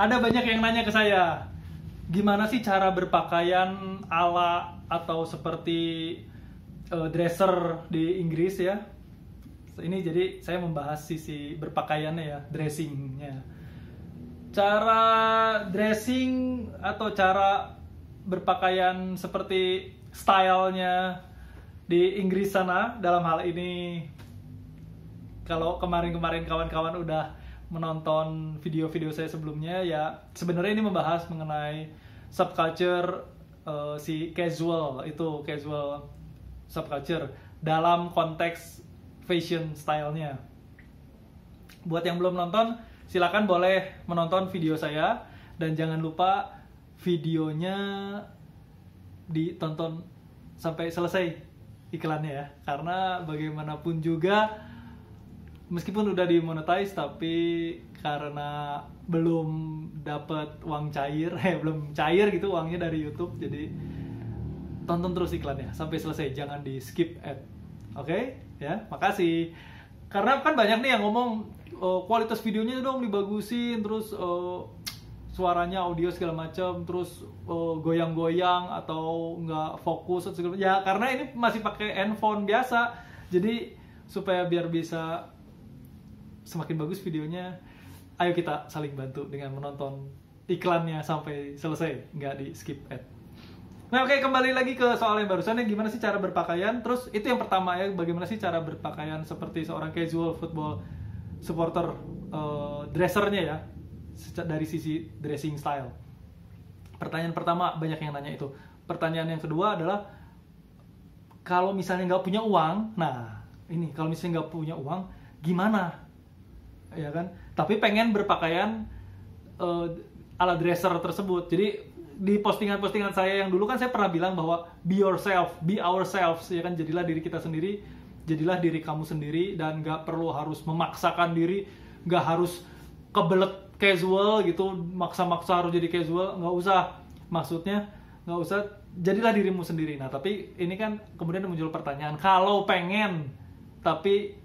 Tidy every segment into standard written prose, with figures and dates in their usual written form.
Ada banyak yang nanya ke saya, gimana sih cara berpakaian ala atau seperti dresser di Inggris ya. Ini jadi saya membahas sisi berpakaiannya ya, dressingnya. Cara dressing atau cara berpakaian seperti stylenya di Inggris sana, dalam hal ini kalau kemarin-kemarin kawan-kawan udah menonton video-video saya sebelumnya ya, sebenarnya ini membahas mengenai subculture si casual subculture dalam konteks fashion stylenya. Buat yang belum nonton, silakan boleh menonton video saya dan jangan lupa videonya ditonton sampai selesai iklannya ya, karena bagaimanapun juga meskipun udah dimonetize tapi karena belum dapat uang cair, belum cair gitu uangnya dari YouTube, jadi tonton terus iklannya sampai selesai, jangan di skip ad. Oke? Ya, makasih. Karena kan banyak nih yang ngomong kualitas videonya dong dibagusin, terus suaranya, audio segala macam, terus goyang-goyang atau nggak fokus segala macam. Ya karena ini masih pakai handphone biasa, jadi supaya biar bisa semakin bagus videonya, ayo kita saling bantu dengan menonton iklannya sampai selesai, nggak di skip ad. Nah oke, kembali lagi ke soal yang barusan ya, gimana sih cara berpakaian. Terus itu yang pertama ya, bagaimana sih cara berpakaian seperti seorang casual football supporter, dressernya ya, dari sisi dressing style. Pertanyaan pertama banyak yang nanya itu. Pertanyaan yang kedua adalah, kalau misalnya nggak punya uang, nah ini kalau misalnya nggak punya uang gimana? Ya kan, tapi pengen berpakaian ala dresser tersebut. Jadi di postingan-postingan saya yang dulu kan saya pernah bilang bahwa be yourself, be ourselves, ya kan, jadilah diri kita sendiri, jadilah diri kamu sendiri, dan nggak perlu harus memaksakan diri, nggak harus kebelet casual gitu, maksa-maksa harus jadi casual, nggak usah. Maksudnya nggak usah, jadilah dirimu sendiri. Nah tapi ini kan kemudian muncul pertanyaan, kalau pengen tapi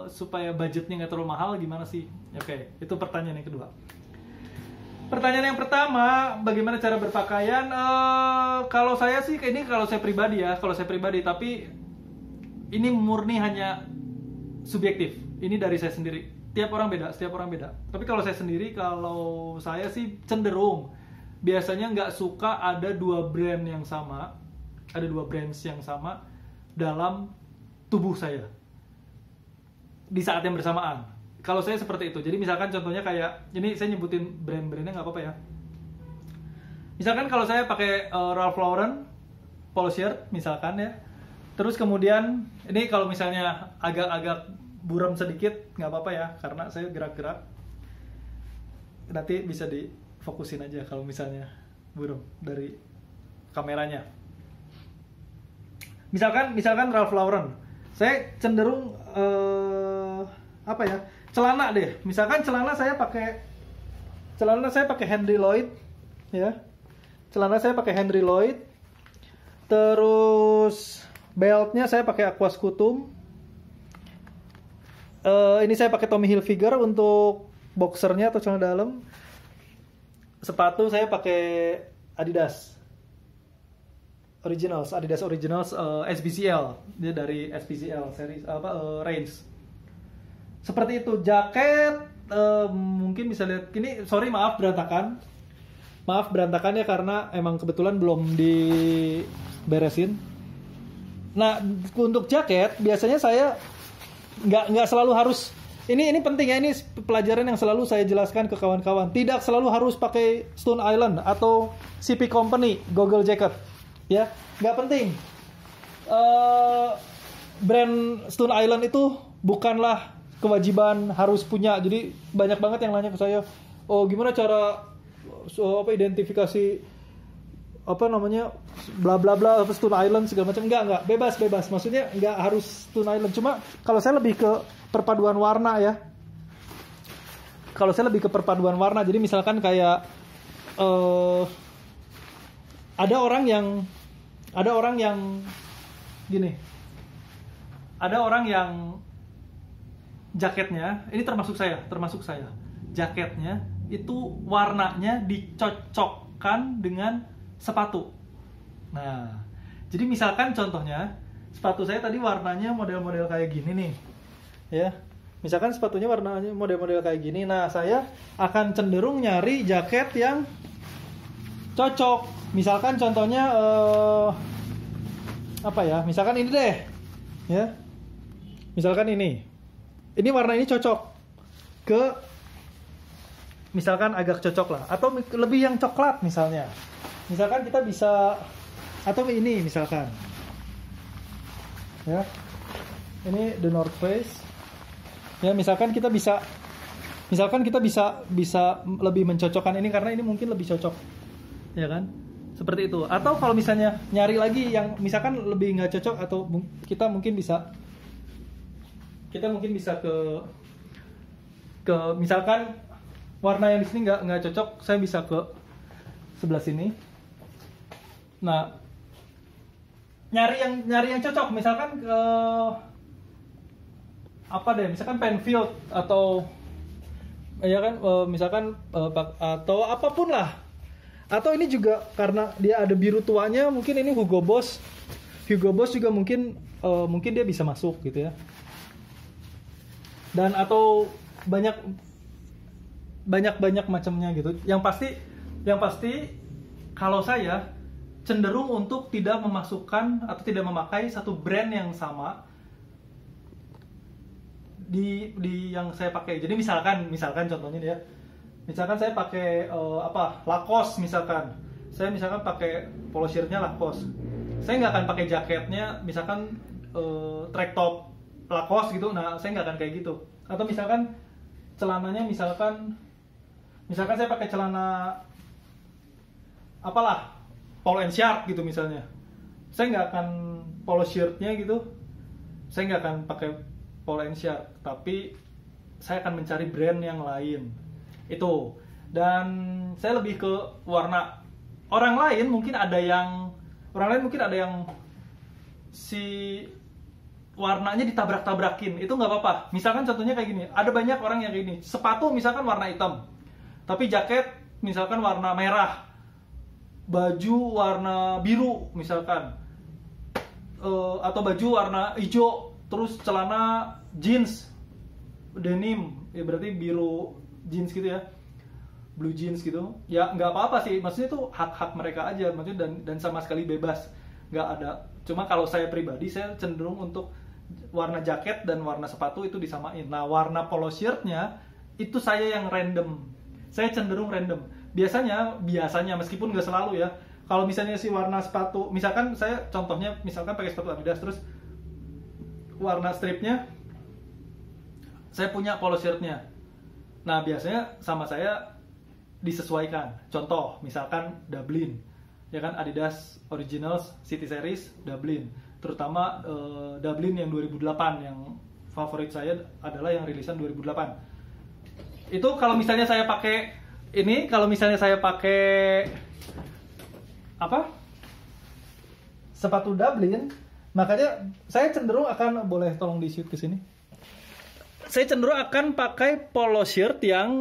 supaya budgetnya nggak terlalu mahal gimana sih? Oke, itu pertanyaan yang kedua. Pertanyaan yang pertama, bagaimana cara berpakaian? Kalau saya sih, ini kalau saya pribadi ya, tapi ini murni hanya subjektif. Ini dari saya sendiri. Setiap orang beda. Tapi kalau saya sendiri, kalau saya sih cenderung biasanya nggak suka ada dua brands yang sama dalam tubuh saya di saat yang bersamaan. Kalau saya seperti itu. Jadi misalkan contohnya kayak, ini saya nyebutin brand-brandnya nggak apa-apa ya. Misalkan kalau saya pakai Ralph Lauren polo shirt misalkan ya. Terus kemudian ini kalau misalnya agak-agak buram sedikit nggak apa-apa ya, karena saya gerak-gerak. Nanti bisa difokusin aja kalau misalnya buram dari kameranya. Misalkan Ralph Lauren. Saya cenderung celana deh. Misalkan celana saya pakai Henry Lloyd ya. Celana saya pakai Henry Lloyd. Terus beltnya saya pakai Aqua Scutum. Ini saya pakai Tommy Hilfiger untuk boxernya atau celana dalam. Sepatu saya pakai Adidas Originals SBCL, dia dari SBCL series range. Seperti itu. Jaket mungkin bisa lihat ini, sorry maaf berantakan ya, karena emang kebetulan belum diberesin. Nah untuk jaket biasanya saya nggak selalu harus, ini penting ya, ini pelajaran yang selalu saya jelaskan ke kawan-kawan. Tidak selalu harus pakai Stone Island atau CP Company Goggle jacket. Ya, nggak penting. Brand Stone Island itu bukanlah kewajiban harus punya. Jadi banyak banget yang nanya ke saya, oh gimana cara identifikasi bla bla bla Stone Island segala macam. Enggak, bebas. Maksudnya nggak harus Stone Island. Cuma kalau saya lebih ke perpaduan warna ya. Jadi misalkan kayak ada orang yang gini. Ada orang yang jaketnya, ini termasuk saya. Jaketnya itu warnanya dicocokkan dengan sepatu. Nah, jadi misalkan contohnya sepatu saya tadi warnanya model-model kayak gini nih, ya. Misalkan sepatunya warnanya model-model kayak gini. Nah, saya akan cenderung nyari jaket yang cocok. Misalkan contohnya apa ya? Misalkan ini deh, ya. Misalkan ini warna ini cocok ke, misalkan agak cocok lah, atau lebih yang coklat misalnya. Misalkan kita bisa, atau ini misalkan, ya, ini The North Face. Ya, misalkan kita bisa lebih mencocokkan ini karena ini mungkin lebih cocok, ya kan? Seperti itu. Atau kalau misalnya nyari lagi yang misalkan lebih nggak cocok, atau kita mungkin bisa ke misalkan warna yang di sini nggak cocok, saya bisa ke sebelah sini. Nah, nyari yang cocok, misalkan ke apa deh, misalkan Penfield atau ya kan, misalkan atau apapun lah. Atau ini juga karena dia ada biru tuanya, mungkin ini Hugo Boss juga mungkin dia bisa masuk gitu ya. Dan atau banyak macamnya gitu. Yang pasti kalau saya cenderung untuk tidak memasukkan atau tidak memakai satu brand yang sama di yang saya pakai. Jadi misalkan contohnya dia, misalkan saya pakai Lacoste misalkan. Saya misalkan pakai polo shirtnya Lacoste. Saya nggak akan pakai jaketnya misalkan track top Lacoste gitu. Nah, saya nggak akan kayak gitu. Atau misalkan celananya misalkan saya pakai celana apalah polo and sharp gitu misalnya. Saya nggak akan polo shirtnya gitu. Saya nggak akan pakai polo and sharp, tapi saya akan mencari brand yang lain itu. Dan saya lebih ke warna. Orang lain mungkin ada yang si warnanya ditabrak-tabrakin, itu nggak apa-apa. Misalkan contohnya kayak gini, ada banyak orang yang kayak gini, sepatu misalkan warna hitam tapi jaket misalkan warna merah, baju warna biru misalkan, atau baju warna hijau, terus celana jeans denim, ya berarti biru jeans gitu ya, blue jeans gitu. Ya nggak apa-apa sih, maksudnya itu hak mereka aja, maksudnya dan sama sekali bebas, nggak ada. Cuma kalau saya pribadi, saya cenderung untuk warna jaket dan warna sepatu itu disamain. Nah, warna polo shirtnya itu saya yang random, saya cenderung random. Biasanya meskipun nggak selalu ya. Kalau misalnya si warna sepatu, misalkan saya contohnya misalkan pakai sepatu Adidas, terus warna stripnya saya punya polo shirtnya. Nah, biasanya sama saya disesuaikan. Contoh, misalkan Dublin, ya kan, Adidas Originals City Series Dublin. Terutama Dublin yang 2008, yang favorit saya adalah yang rilisan 2008. Itu kalau misalnya saya pakai ini, sepatu Dublin, makanya saya cenderung akan, boleh tolong di shoot ke sini. Saya cenderung akan pakai polo shirt yang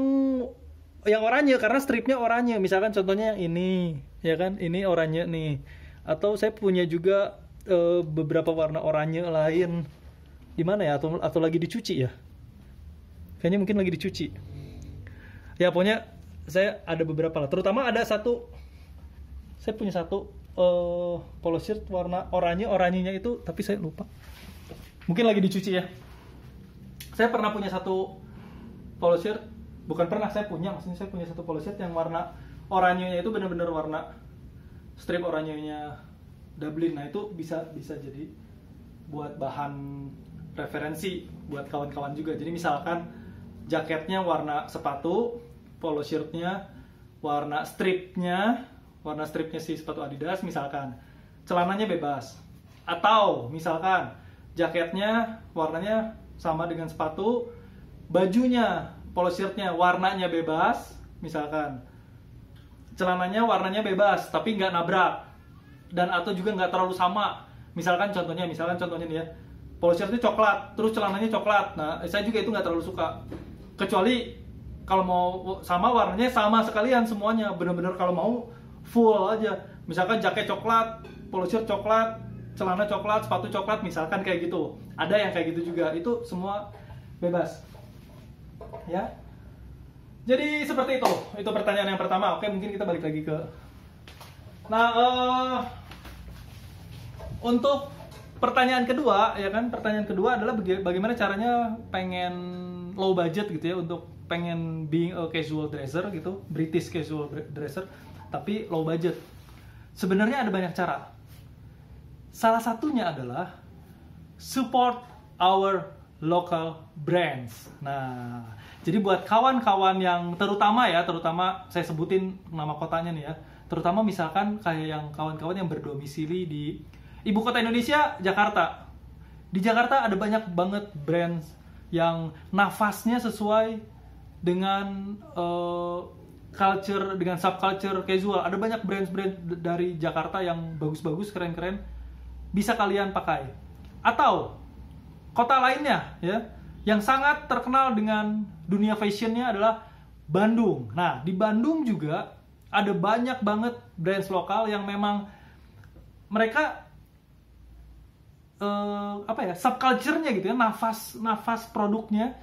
oranye karena stripnya oranye. Misalkan contohnya yang ini, ya kan, ini oranye nih. Atau saya punya juga beberapa warna oranye lain. Di mana ya? Atau lagi dicuci ya? Kayaknya mungkin lagi dicuci. Ya pokoknya saya ada beberapa lah. Terutama ada satu, saya punya satu polo shirt warna oranyenya itu, tapi saya lupa. Mungkin lagi dicuci ya. Saya pernah punya satu polo shirt, maksudnya saya punya satu polo shirt yang warna oranyenya itu benar-benar warna strip oranyenya Dublin. Nah, itu bisa jadi buat bahan referensi buat kawan-kawan juga. Jadi misalkan jaketnya warna sepatu, polo shirtnya warna stripnya si sepatu Adidas misalkan. Celananya bebas. Atau misalkan jaketnya warnanya sama dengan sepatu, bajunya, polo shirtnya warnanya bebas misalkan. Celananya warnanya bebas tapi nggak nabrak, dan atau juga nggak terlalu sama. Misalkan contohnya nih ya, polo shirtnya coklat, terus celananya coklat. Nah, saya juga itu nggak terlalu suka. Kecuali kalau mau sama warnanya sama sekalian semuanya, bener-bener kalau mau full aja. Misalkan jaket coklat, polo shirt coklat, celana coklat, sepatu coklat, misalkan kayak gitu. Ada yang kayak gitu juga, itu semua bebas. Ya. Jadi seperti itu pertanyaan yang pertama. Oke, mungkin kita balik lagi ke. Nah, untuk pertanyaan kedua, ya kan? Pertanyaan kedua adalah bagaimana caranya pengen low budget gitu ya, untuk pengen being a casual dresser gitu, British casual dresser, tapi low budget. Sebenarnya ada banyak cara. Salah satunya adalah support our local brands. Nah, jadi buat kawan-kawan yang terutama saya sebutin nama kotanya nih ya, terutama misalkan kayak yang kawan-kawan yang berdomisili di ibu kota Indonesia, Jakarta. Di Jakarta ada banyak banget brands yang nafasnya sesuai dengan culture, dengan subculture casual. Ada banyak brand-brand dari Jakarta yang bagus-bagus, keren-keren, bisa kalian pakai. Atau kota lainnya ya, yang sangat terkenal dengan dunia fashionnya adalah Bandung. Nah, di Bandung juga ada banyak banget brands lokal yang memang mereka subculture-nya gitu ya, nafas produknya,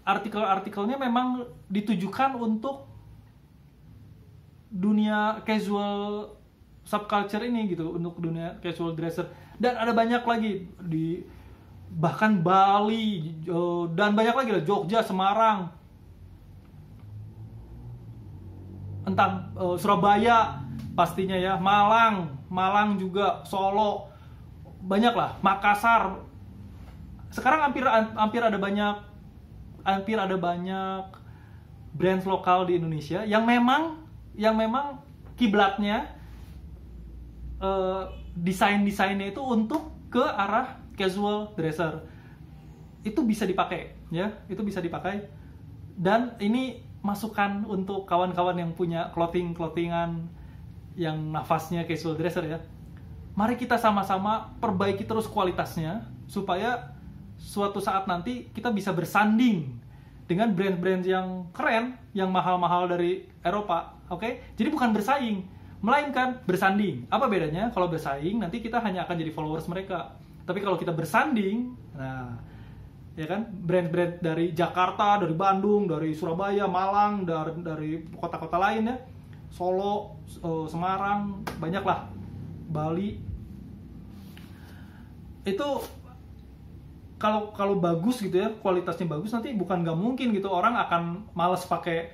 artikel-artikelnya memang ditujukan untuk dunia casual subculture ini gitu, untuk dunia casual dresser. Dan ada banyak lagi di bahkan Bali dan banyak lagi lah, Jogja, Semarang, entah Surabaya pastinya ya, Malang juga, Solo, banyak lah, Makassar. Sekarang hampir ada banyak brand lokal di Indonesia yang memang kiblatnya desainnya itu untuk ke arah casual dresser. Itu bisa dipakai ya, dan ini masukan untuk kawan-kawan yang punya clothingan yang nafasnya casual dresser ya. Mari kita sama-sama perbaiki terus kualitasnya supaya suatu saat nanti kita bisa bersanding dengan brand-brand yang keren, yang mahal-mahal dari Eropa. Oke? Jadi bukan bersaing, melainkan bersanding. Apa bedanya? Kalau bersaing nanti kita hanya akan jadi followers mereka. Tapi kalau kita bersanding, nah, ya kan, brand-brand dari Jakarta, dari Bandung, dari Surabaya, Malang, dari kota-kota lain ya, Solo, Semarang, banyaklah, Bali. Itu kalau bagus gitu ya, kualitasnya bagus, nanti bukan nggak mungkin gitu orang akan malas pakai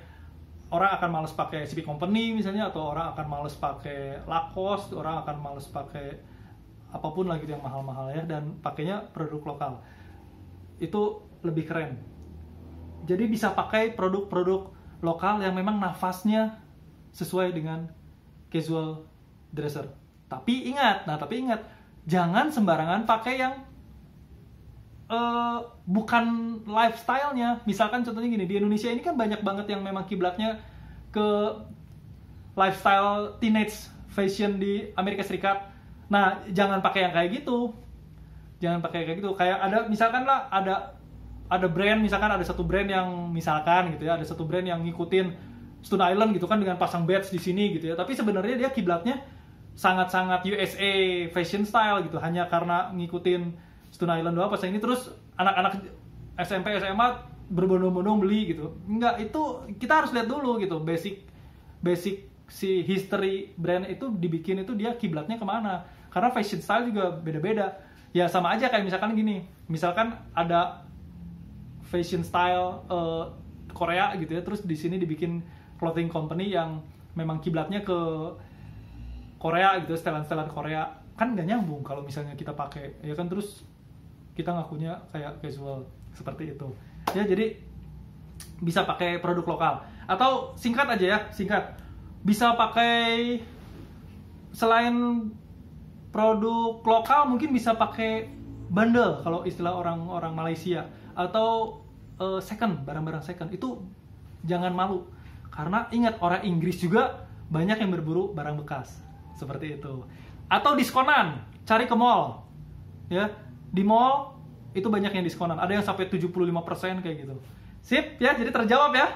CP Company misalnya, atau orang akan malas pakai Lacoste, orang akan malas pakai apapun lagi yang mahal-mahal ya, dan pakainya produk lokal. Itu lebih keren. Jadi bisa pakai produk-produk lokal yang memang nafasnya sesuai dengan casual dresser. Tapi ingat, jangan sembarangan pakai yang bukan lifestyle-nya. Misalkan contohnya gini, di Indonesia ini kan banyak banget yang memang kiblatnya ke lifestyle teenage fashion di Amerika Serikat. Nah, jangan pakai yang kayak gitu. Kayak ada brand, misalkan ada satu brand yang ada satu brand yang ngikutin Stone Island gitu kan, dengan pasang badge di sini gitu ya. Tapi sebenarnya dia kiblatnya sangat-sangat USA fashion style gitu, hanya karena ngikutin Stone Island doang pasang ini, terus anak-anak SMP SMA berbondong-bondong beli gitu. Enggak, itu kita harus lihat dulu gitu, basic si history brand itu dibikin itu dia kiblatnya kemana, karena fashion style juga beda-beda ya. Sama aja kayak misalkan ada fashion style Korea gitu ya, terus di sini dibikin clothing company yang memang kiblatnya ke Korea gitu, setelan-setelan Korea, kan nggak nyambung kalau misalnya kita pakai ya kan, terus kita ngakunya kayak casual seperti itu ya. Jadi bisa pakai produk lokal, atau singkat bisa pakai, selain produk lokal mungkin bisa pakai bundle kalau istilah orang Malaysia, atau barang-barang second. Itu jangan malu, karena ingat, orang Inggris juga banyak yang berburu barang bekas seperti itu. Atau diskonan, cari ke mall ya, di mall itu banyak yang diskonan, ada yang sampai 75% kayak gitu. Sip ya, jadi terjawab ya.